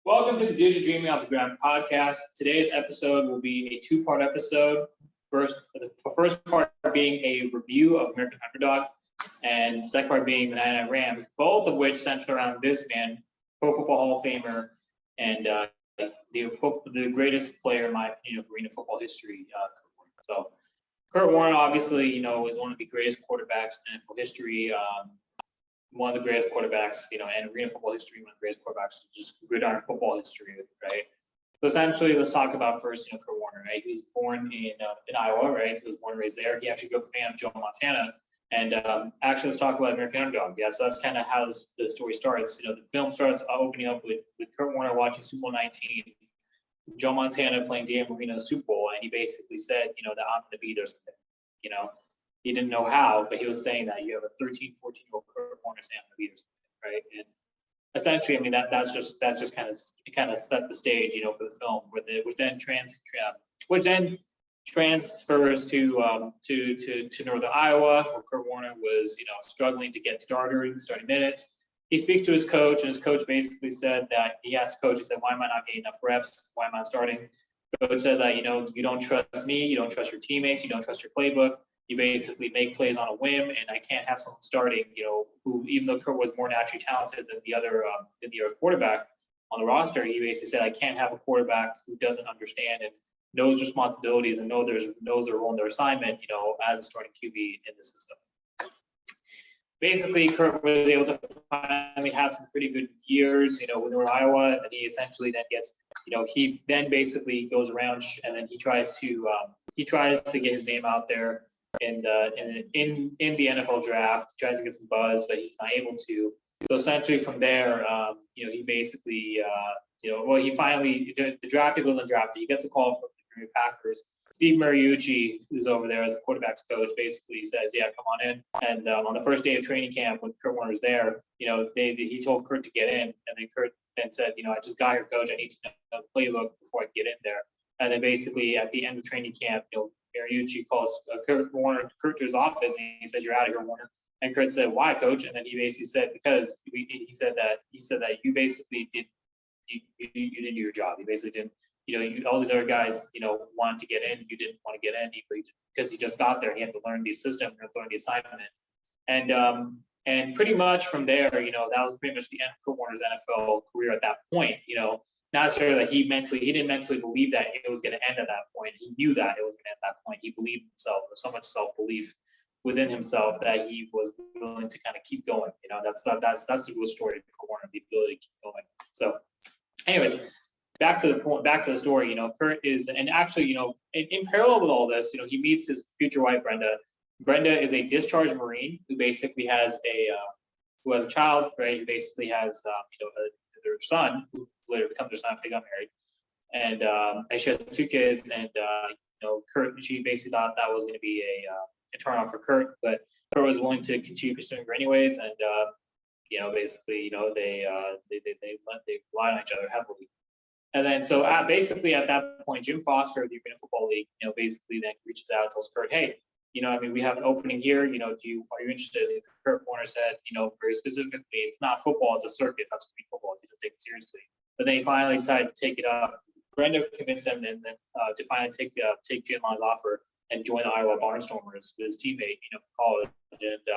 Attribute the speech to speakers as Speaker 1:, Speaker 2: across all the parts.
Speaker 1: Welcome to the Digital Dreaming Off the Ground podcast. Today's episode will be a two-part episode. The first part being a review of American Underdog, and the second part being the 99 Rams, both of which center around this man, Pro Football Hall of Famer, and the greatest player, in my opinion, of arena football history, Kurt Warner. So, Kurt Warner, obviously, is one of the greatest quarterbacks in NFL history. One of the greatest quarterbacks, and arena football history, one of the greatest quarterbacks, just gridiron football history, right? So essentially, let's talk about first, Kurt Warner, right? He was born in Iowa, right? He was born and raised there. He actually grew up a fan of Joe Montana. And actually, let's talk about American Underdog. Yeah, so that's kind of how the story starts. The film starts opening up with Kurt Warner watching Super Bowl 19, Joe Montana playing Dan Marino's Super Bowl, and he basically said, that I'm going to be there someday, He didn't know how, but he was saying that you have a 13, 14-year-old Kurt Warner saying I'm going to be there, right? And essentially, that's just kind of set the stage, for the film, which then transfers to Northern Iowa, where Kurt Warner was, struggling to get starting minutes. He speaks to his coach, and his coach basically said that he asked the coach, he said, "Why am I not getting enough reps? Why am I not starting?" The coach said that, you don't trust me, you don't trust your teammates, you don't trust your playbook. You basically make plays on a whim, and I can't have someone starting, who, even though Kurt was more naturally talented than the other quarterback on the roster, he basically said, I can't have a quarterback who doesn't understand and knows responsibilities and knows their role in their assignment, as a starting QB in the system. Basically, Kurt was able to finally have some pretty good years, with North Iowa, and he essentially then gets, he then basically goes around and then he tries to get his name out there in the NFL draft. He tries to get some buzz, but he's not able to. So essentially from there, he basically, he finally, the draft goes undrafted. He gets a call from the Green Bay Packers. Steve Mariucci, who's over there as a quarterbacks coach, basically says, "Yeah, come on in." And on the first day of training camp, when Kurt Warner's there, he told Kurt to get in, and then Kurt then said, "I just got here, coach. I need to know the playbook before I get in there." And then basically at the end of training camp, Mariucci calls Kurt to his office, and he says, "You're out of here, Warner." And Kurt said, "Why, coach?" And then he basically said, "Because he said that you basically did you didn't do your job. You basically didn't. All these other guys, wanted to get in. You didn't want to get in because you just got there and you had to learn the system and learn the assignment." And pretty much from there, that was pretty much the end of Kurt Warner's NFL career at that point. Not necessarily that he didn't mentally believe that it was going to end at that point. He knew that it was going to end at that point. He believed in himself. There was so much self-belief within himself that he was willing to kind of keep going. That's the real story of Kurt Warner, the ability to keep going. So, anyways, back to the story. Kurt is, and actually, in parallel with all this, he meets his future wife, Brenda. Brenda is a discharged Marine who basically has a child, right? Who basically has, their son, who later becomes their son after they got married, and she has two kids. And Kurt, she basically thought that was going to be a turn off for Kurt, but Kurt was willing to continue pursuing her anyways. And basically, they relied on each other heavily. And then so basically at that point, Jim Foster of the Arena Football League, basically then reaches out, tells Kurt, "Hey, we have an opening here. Are you interested?" And Kurt Warner said, very specifically, "It's not football, it's a circus. That's what football is. He doesn't take it seriously." But then he finally decided to take it up. Brenda convinced him and then to finally take Jim on his offer and join the Iowa Barnstormers with his teammate, from college. And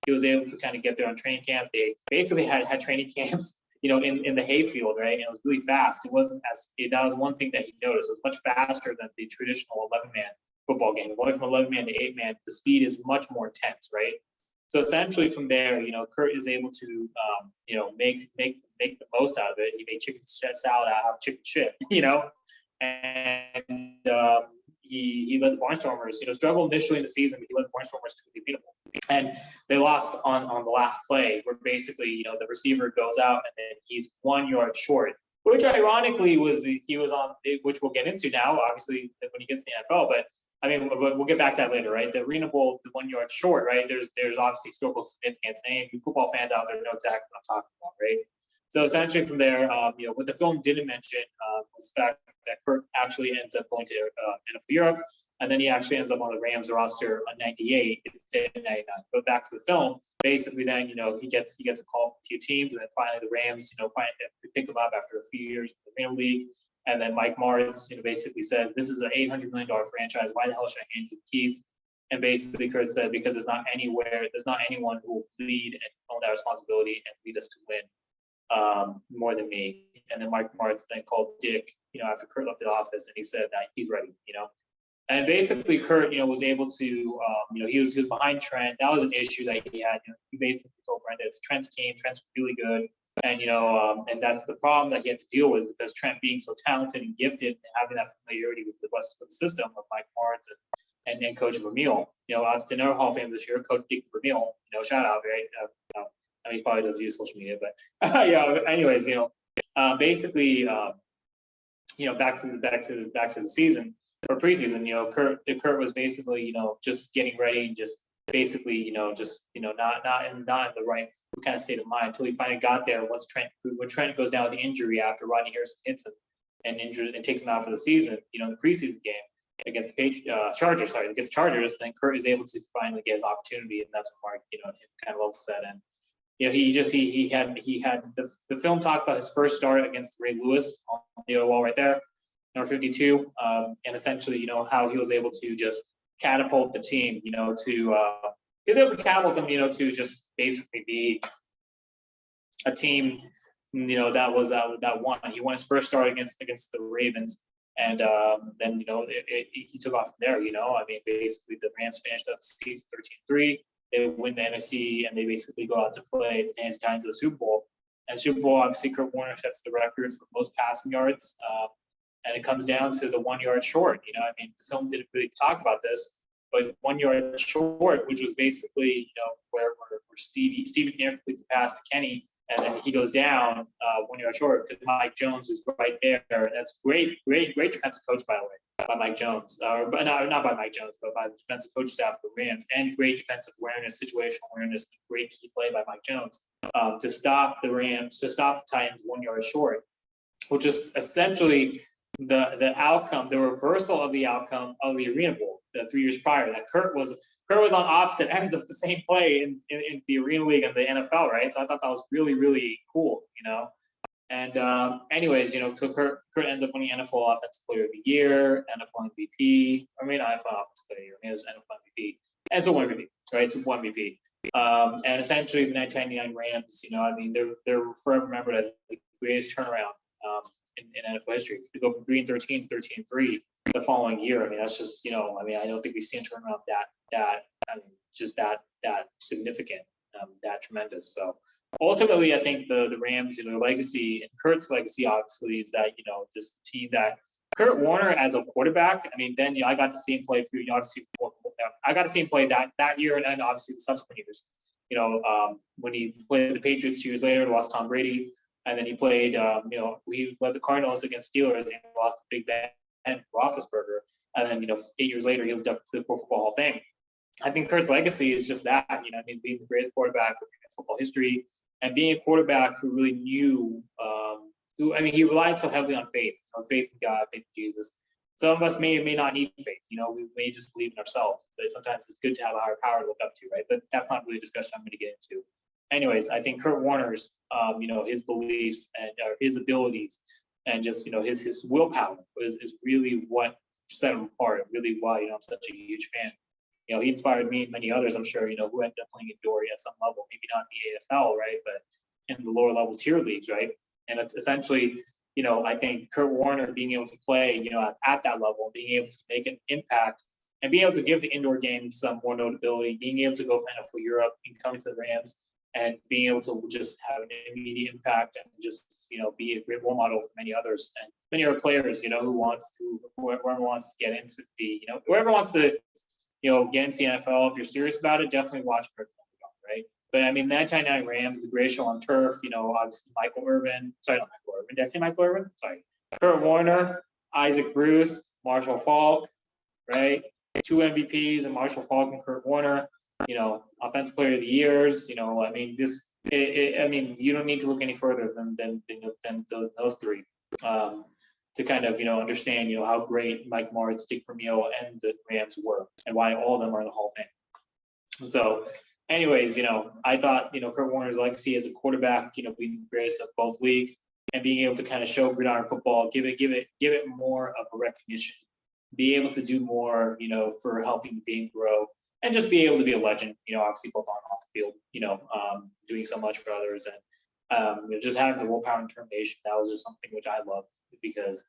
Speaker 1: he was able to kind of get there on training camp. They basically had training camps, in the hayfield, right? And it was really fast. It wasn't that was one thing that he noticed. It was much faster than the traditional 11-man football game. Going from 11-man to 8-man, the speed is much more intense, right? So essentially from there, Kurt is able to, make the most out of it. He made chicken salad out of chicken shit, and he led the Barnstormers, struggled initially in the season, but he led the Barnstormers to be beatable. And they lost on the last play where basically, the receiver goes out and then he's 1 yard short, which ironically which we'll get into now, obviously, when he gets to the NFL. But I mean, we'll get back to that later, right? The Arena Bowl, the 1 yard short, right? There's obviously historical significance. And any of you football fans out there know exactly what I'm talking about, right? So essentially from there, what the film didn't mention was the fact that Kurt actually ends up going to NFL Europe. And then he actually ends up on the Rams roster on 98 instead of 99. But back to the film, basically then, he gets a call from a few teams, and then finally the Rams, finally pick him up after a few years in the Premier League. And then Mike Martz, basically says, this is an $800 million franchise. Why the hell should I hand you the keys? And basically Kurt said, because there's not anyone who will lead and own that responsibility and lead us to win more than me. And then Mike Martz then called Dick, after Kurt left the office, and he said that he's ready, And basically Kurt, was able to, he was behind Trent. That was an issue that he had. He basically told Brenda, it's Trent's team. Trent's really good. And, and that's the problem that he had to deal with, because Trent being so talented and gifted and having that familiarity with the system of Mike Martz and then Coach Vermeil. Obviously another Hall of Fame this year, Coach Dick Vermeil, shout out, right? I mean, he probably doesn't use social media, but anyways, basically, back to the season or preseason, Kurt was basically, just getting ready and just basically, not in the right kind of state of mind until he finally got there. When Trent goes down with the injury after Rodney Harrison hits him and injures and takes him out for the season, in the preseason game against the Chargers, then Kurt is able to finally get his opportunity, and that's when Mark, kind of level set in. He had the film talked about his first start against Ray Lewis on the other wall right there, number 52, and essentially, how he was able to just catapult the team, he was able to catapult them, to just basically be a team, that won. He won his first start against the Ravens, and then he took off from there. I mean, basically the Rams finished up the season 13-3. They win the NFC, and they basically go out to play the Tennessee Titans of the Super Bowl. And Super Bowl, obviously, Kurt Warner sets the record for most passing yards, and it comes down to the 1 yard short. I mean, the film didn't really talk about this, but 1 yard short, which was basically, where Steve McNair completes the pass to Kenny, and then he goes down 1 yard short because Mike Jones is right there. That's great defensive coach, by the way, by Mike Jones. But not by Mike Jones, but by the defensive coach staff of the Rams, and great defensive awareness, situational awareness, great key play by Mike Jones to stop the Rams, to stop the Titans 1 yard short, which is essentially the outcome, the reversal of the outcome of the Arena Bowl, the 3 years prior. That Kurt was on opposite ends of the same play in the Arena League and the NFL, right? So I thought that was really, really cool, And anyways, so Kurt ends up winning NFL Offensive Player of the Year, NFL MVP. I mean, not NFL Offensive Player of the Year. I mean, it was NFL MVP, and so one MVP, right? So one MVP. And essentially, the 1999 Rams, I mean, they're forever remembered as the greatest turnaround in NFL history. To go from 3-13 to 13-3 the following year, I mean, that's just, I mean, I don't think we've seen a turnaround that significant, that tremendous. So ultimately, I think the Rams, legacy, and Kurt's legacy, obviously, is that, just the team that Kurt Warner as a quarterback. I mean, then I got to see him play for obviously. I got to see him play that year, and then obviously the subsequent years. When he played the Patriots 2 years later, lost Tom Brady, and then he played. We led the Cardinals against Steelers and lost to Big Ben Roethlisberger, and then 8 years later he was dubbed to the Pro Football Hall of Fame. I think Kurt's legacy is just that. I mean, being the greatest quarterback in football history, and being a quarterback who really knew. He relied so heavily on faith in God, faith in Jesus. Some of us may or may not need faith. We may just believe in ourselves. But sometimes it's good to have a higher power to look up to, right? But that's not really a discussion I'm going to get into. Anyways, I think Kurt Warner's, his beliefs and his abilities, and just his willpower is really what set him apart. Really why I'm such a huge fan. He inspired me and many others, I'm sure, who ended up playing in Dory at some level, maybe not the AFL, right, but in the lower level tier leagues, right? And it's essentially, I think Kurt Warner being able to play, at that level, being able to make an impact and being able to give the indoor game some more notability, being able to go for NFL Europe, and coming to the Rams, and being able to just have an immediate impact and just, be a great role model for many others and many other players, whoever wants to get into whoever wants to, get into the NFL, if you're serious about it, definitely watch Kurt Warner, right? But I mean, the 1999 Rams, the greatest show on turf, obviously not Michael Irvin. Did I say Michael Irvin? Sorry. Kurt Warner, Isaac Bruce, Marshall Faulk, right? 2 MVPs, and Marshall Faulk and Kurt Warner, Offensive Player of the Years. I mean, you don't need to look any further than those three. to kind of, understand, how great Mike Martz, Dick Vermeil, and the Rams were, and why all of them are in the Hall of Fame. So, anyways, I thought, Kurt Warner's legacy as a quarterback, being the greatest of both leagues, and being able to kind of show gridiron football, give it more of a recognition, be able to do more, for helping the game grow, and just be able to be a legend, obviously both on and off the field, doing so much for others, and just having the willpower and determination. That was just something which I loved, because,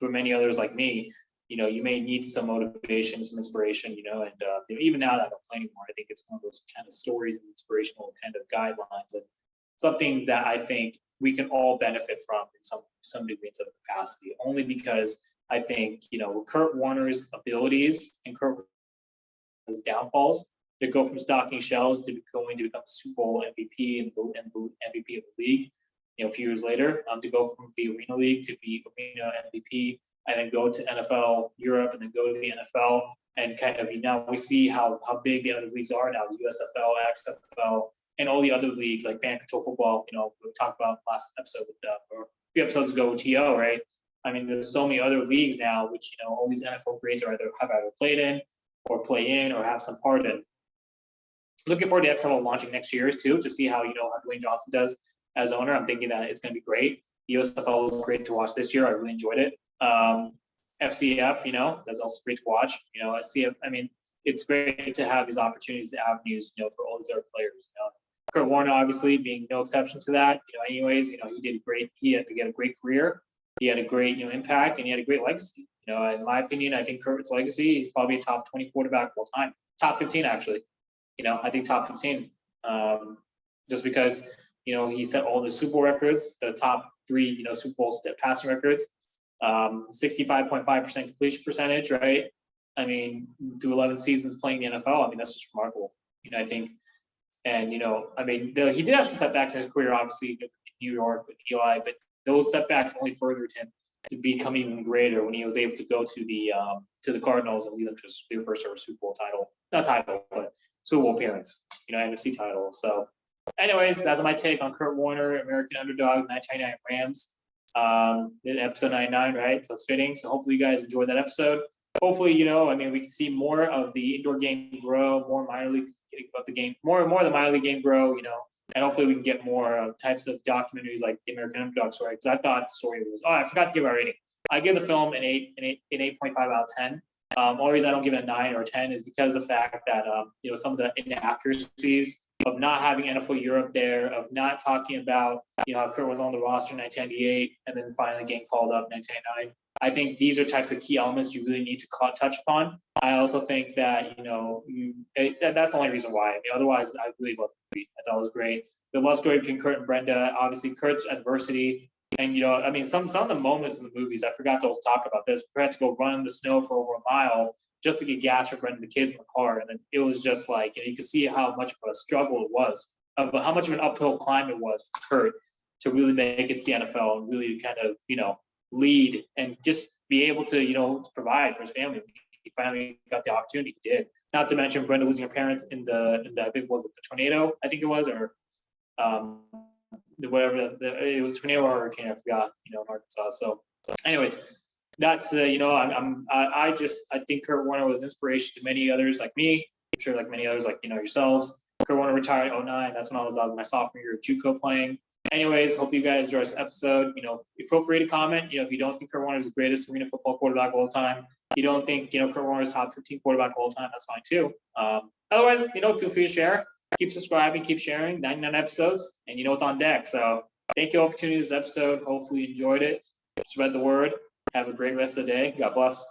Speaker 1: for many others like me, you may need some motivation, some inspiration, and even now that I don't play anymore, I think it's one of those kind of stories and inspirational kind of guidelines, and something that I think we can all benefit from in some degree of capacity, only because I think, Kurt Warner's abilities and Kurt Warner's downfalls to go from stocking shelves to going to become Super Bowl MVP and MVP of the league, a few years later, to go from the Arena League to be Arena MVP, and then go to NFL Europe, and then go to the NFL, and kind of, we see how big the other leagues are now, the USFL, XFL, and all the other leagues like fan control football, we talked about last episode or a few episodes ago with TO, right? There's so many other leagues now, which, all these NFL greats have either played in or play in or have some part in. Looking forward to XFL launching next year too, to see how, how Dwayne Johnson does as owner. I'm thinking that it's going to be great. The USFL was great to watch this year. I really enjoyed it. FCF, that's also great to watch. SCF, it's great to have these opportunities, avenues, for all these other players. Kurt Warner, obviously, being no exception to that. Anyways, he did great. He had to get a great career. He had a great, impact, and he had a great legacy. In my opinion, I think Kurt's legacy, he's probably a top 20 quarterback of all time. Top 15, actually. I think top 15. Just because, he set all the Super Bowl records, the top 3, Super Bowl passing records, 65.5% completion percentage, right? Through 11 seasons playing the NFL, that's just remarkable. I think, and, he did have some setbacks in his career, obviously, in New York with Eli, but those setbacks only furthered him to become even greater when he was able to go to the Cardinals and lead them to their first ever Super Bowl title. Not title, but Super Bowl appearance, NFC title. So, anyways, that's my take on Kurt Warner, American Underdog, 1999 Rams, in episode 99, right? So it's fitting. So hopefully you guys enjoyed that episode. Hopefully, we can see more of the indoor game grow, more minor league of the game, more of the minor league game grow, and hopefully we can get more types of documentaries like the American Underdog story. Because I thought the story was, I forgot to give it a rating. I give the film an 8.5 out of 10. Only reason I don't give it a 9 or a 10 is because of the fact that, some of the inaccuracies of not having NFL Europe there, of not talking about, how Kurt was on the roster in 1998 and then finally getting called up in 1999. I think these are types of key elements you really need to touch upon. I also think that, that's the only reason why. Otherwise, I really loved the movie. I thought it was great. The love story between Kurt and Brenda, obviously Kurt's adversity. And, some of the moments in the movies, I forgot to also talk about this. We had to go run in the snow for over a mile just to get gas for Brenda, the kids in the car. And then it was just like, you could see how much of a struggle it was, but how much of an uphill climb it was for Kurt to really make it to the NFL and really kind of, lead and just be able to, provide for his family. He finally got the opportunity. He did. Not to mention Brenda losing her parents in the I think was it the tornado, I think it was, or it was a tornado or a hurricane, I forgot, in Arkansas. So anyways, that's I think Kurt Warner was inspiration to many others like me. I'm sure like many others like yourselves. Kurt Warner retired in 2009. That's when I was my sophomore year of JUCO playing. Anyways, hope you guys enjoy this episode. Feel free to comment. If you don't think Kurt Warner is the greatest arena football quarterback of all time, you don't think Kurt Warner is top 15 quarterback of all time, that's fine too. Otherwise, feel free to share. Keep subscribing, keep sharing. 99 episodes, and what's on deck. So thank you all for tuning in this episode. Hopefully you enjoyed it. Spread the word. Have a great rest of the day. God bless.